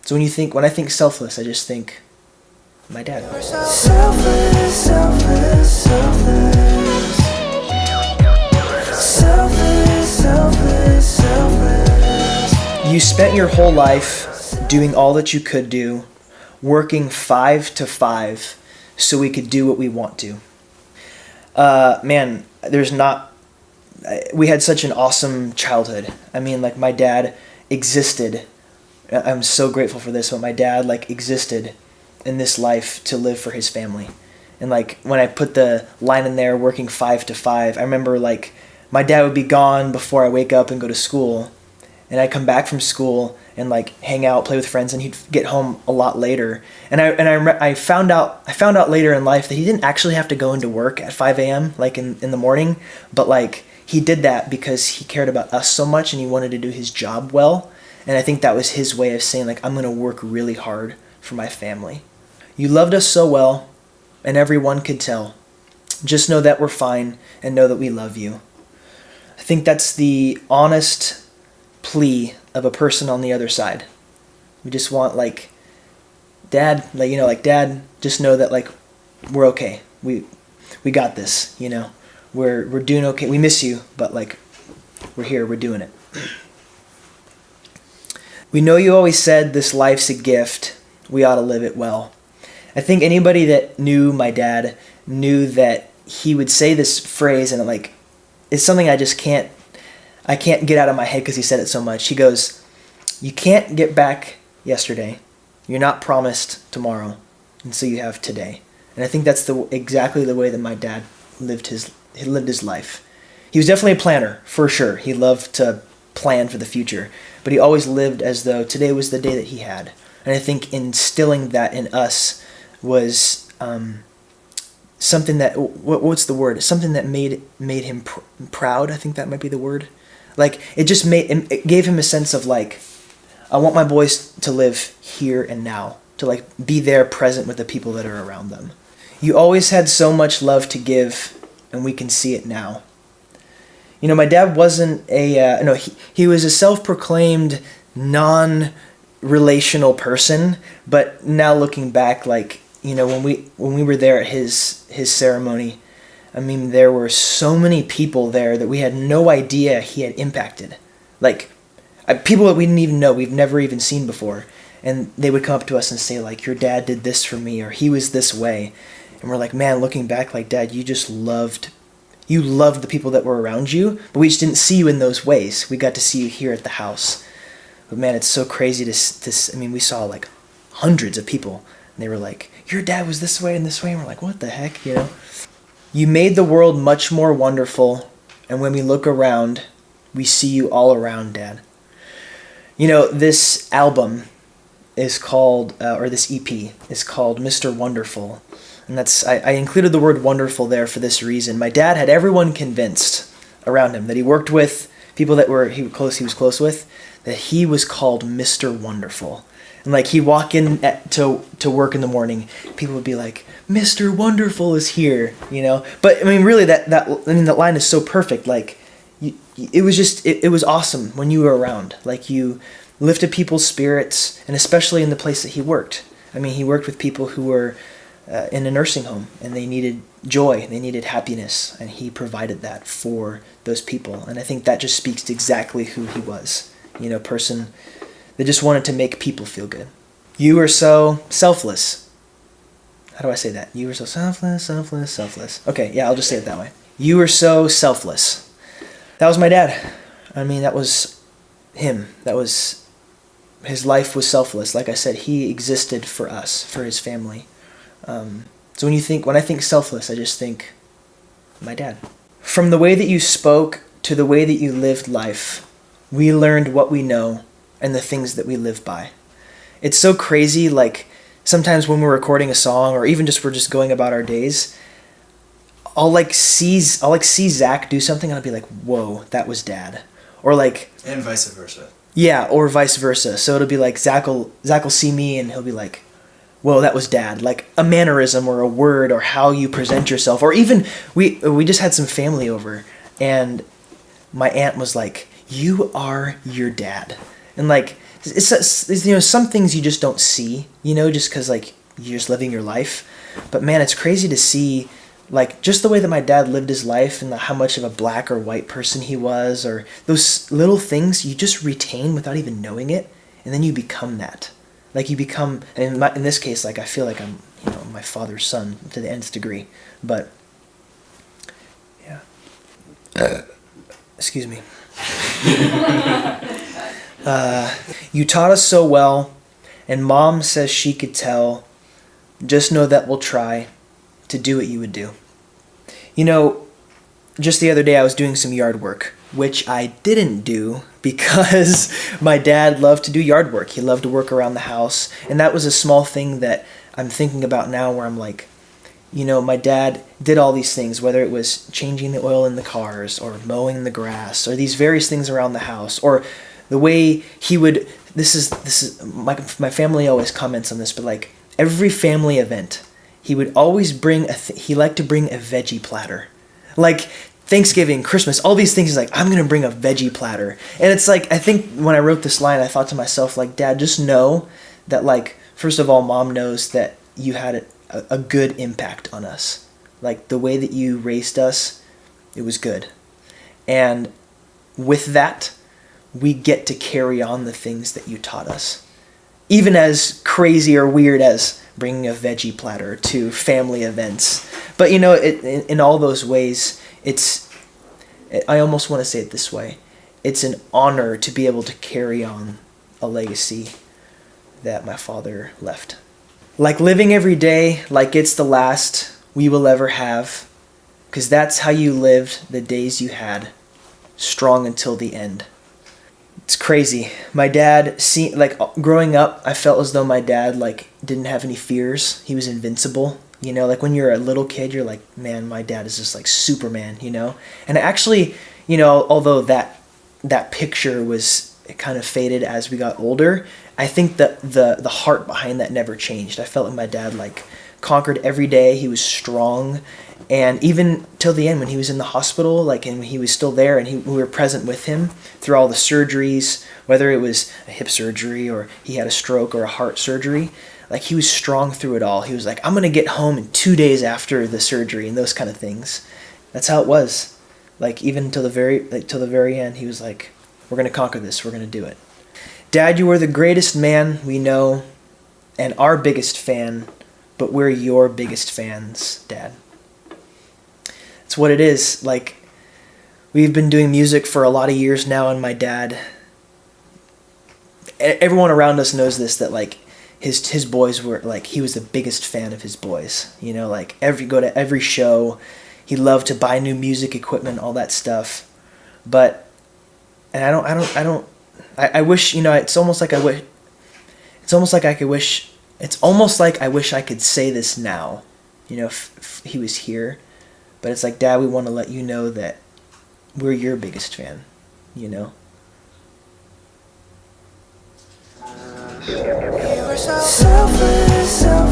So when I think selfless, I just think my dad. Selfless, selfless, selfless. Selfless, selfless, selfless. You spent your whole life doing all that you could do, working 5 to 5 so we could do what we want to. Man, we had such an awesome childhood. I mean, like, my dad existed. I'm so grateful for this, but my dad, like, existed in this life to live for his family. And, like, when I put the line in there, working 5 to 5, I remember, like, my dad would be gone before I wake up and go to school, and I'd come back from school and, like, hang out, play with friends, and he'd get home a lot later. And I found out later in life that he didn't actually have to go into work at 5 a.m. like in the morning, but, like, he did that because he cared about us so much and he wanted to do his job well. And I think that was his way of saying, like, I'm going to work really hard for my family. You loved us so well, and everyone could tell. Just know that we're fine and know that we love you. I think that's the honest plea of a person on the other side. We just want, like, Dad, like, you know, like, Dad, just know that, like, we're okay. We got this, you know. We're doing okay. We miss you, but, like, we're here. We're doing it. We know you always said this life's a gift. We ought to live it well. I think anybody that knew my dad knew that he would say this phrase, and, like, it's something I can't get out of my head because he said it so much. He goes, you can't get back yesterday. You're not promised tomorrow. And so you have today. And I think that's exactly the way that my dad lived his life. He was definitely a planner, for sure. He loved to plan for the future. But he always lived as though today was the day that he had. And I think instilling that in us was something that, what's the word? Something that made him proud. I think that might be the word. Like, it gave him a sense of, like, I want my boys to live here and now, to, like, be there present with the people that are around them. You always had so much love to give, and we can see it now. You know, my dad wasn't he was a self-proclaimed non-relational person, but now looking back, like, you know, when we were there at his ceremony, I mean, there were so many people there that we had no idea he had impacted. Like, people that we didn't even know, we've never even seen before. And they would come up to us and say, like, your dad did this for me, or he was this way. And we're like, man, looking back, like, Dad, you loved the people that were around you, but we just didn't see you in those ways. We got to see you here at the house. But man, it's so crazy to I mean, we saw, like, hundreds of people, and they were like, your dad was this way and this way, and we're like, what the heck, you know? You made the world much more wonderful, and when we look around, we see you all around, Dad. You know, this album is called, or this EP is called Mr. Wonderful. And I included the word wonderful there for this reason. My dad had everyone convinced around him that he worked with, people that he was close with, that he was called Mr. Wonderful. And, like, he'd walk in to work in the morning, people would be like, Mr. Wonderful is here, you know? But, I mean, really, that line is so perfect. Like, it was awesome when you were around. Like, you lifted people's spirits, and especially in the place that he worked. I mean, he worked with people who were in a nursing home, and they needed joy, they needed happiness, and he provided that for those people. And I think that just speaks to exactly who he was. You know, person that just wanted to make people feel good. You were so selfless. How do I say that? You were so selfless, selfless, selfless. Okay, yeah, I'll just say it that way. You were so selfless. That was my dad. I mean, that was him. His life was selfless. Like I said, he existed for us, for his family. So when I think selfless, I just think my dad. From the way that you spoke to the way that you lived life, we learned what we know and the things that we live by. It's so crazy, like, sometimes when we're recording a song, or even just we're just going about our days, I'll see Zach do something, and I'll be like, whoa, that was Dad. Or, like... And vice versa. Yeah, or vice versa. So it'll be like, Zach will see me, and he'll be like, whoa, that was Dad. Like, a mannerism or a word or how you present yourself. Or even, we just had some family over, and my aunt was like, you are your dad. And, like, some things you just don't see, just because like you're just living your life. But man, it's crazy to see like just the way that my dad lived his life and how much of a black or white person he was, or those little things you just retain without even knowing it, and then you become that. Like you become, in this case, like I feel like I'm, my father's son to the nth degree. But yeah, excuse me. You taught us so well, and Mom says she could tell. Just know that we'll try to do what you would do. Just the other day I was doing some yard work, which I didn't do because my dad loved to do yard work. He loved to work around the house, and that was a small thing that I'm thinking about now where I'm like, my dad did all these things, whether it was changing the oil in the cars or mowing the grass or these various things around the house, or the way he would, this is my family always comments on this, but like every family event, he would always bring he liked to bring a veggie platter. Like Thanksgiving, Christmas, all these things, he's like, I'm going to bring a veggie platter. And it's like, I think when I wrote this line, I thought to myself, like, Dad, just know that, like, first of all, Mom knows that you had a good impact on us. Like, the way that you raised us, it was good. And with that, we get to carry on the things that you taught us. Even as crazy or weird as bringing a veggie platter to family events. But, in all those ways, I almost want to say it this way. It's an honor to be able to carry on a legacy that my father left. Like living every day like it's the last we will ever have, because that's how you lived the days you had, strong until the end. It's crazy. My dad, growing up, I felt as though my dad, didn't have any fears. He was invincible. Like when you're a little kid, you're like, man, my dad is just like Superman, And actually, although that picture it kind of faded as we got older, I think that the heart behind that never changed. I felt like my dad conquered every day. He was strong. And even till the end when he was in the hospital, and he was still there and we were present with him through all the surgeries, whether it was a hip surgery or he had a stroke or a heart surgery, he was strong through it all. He was like, I'm going to get home in 2 days after the surgery and those kind of things. That's how it was. Even till the very end, he was like, we're going to conquer this. We're going to do it. Dad, you are the greatest man we know and our biggest fan, but we're your biggest fans, Dad. It's what it is. We've been doing music for a lot of years now, and my dad, everyone around us knows this, that his boys were he was the biggest fan of his boys. Go to every show. He loved to buy new music equipment, all that stuff. But I wish, it's almost like I wish I could say this now, if he was here. But it's like, Dad, we want to let you know that we're your biggest fan, You were so selfless, selfless.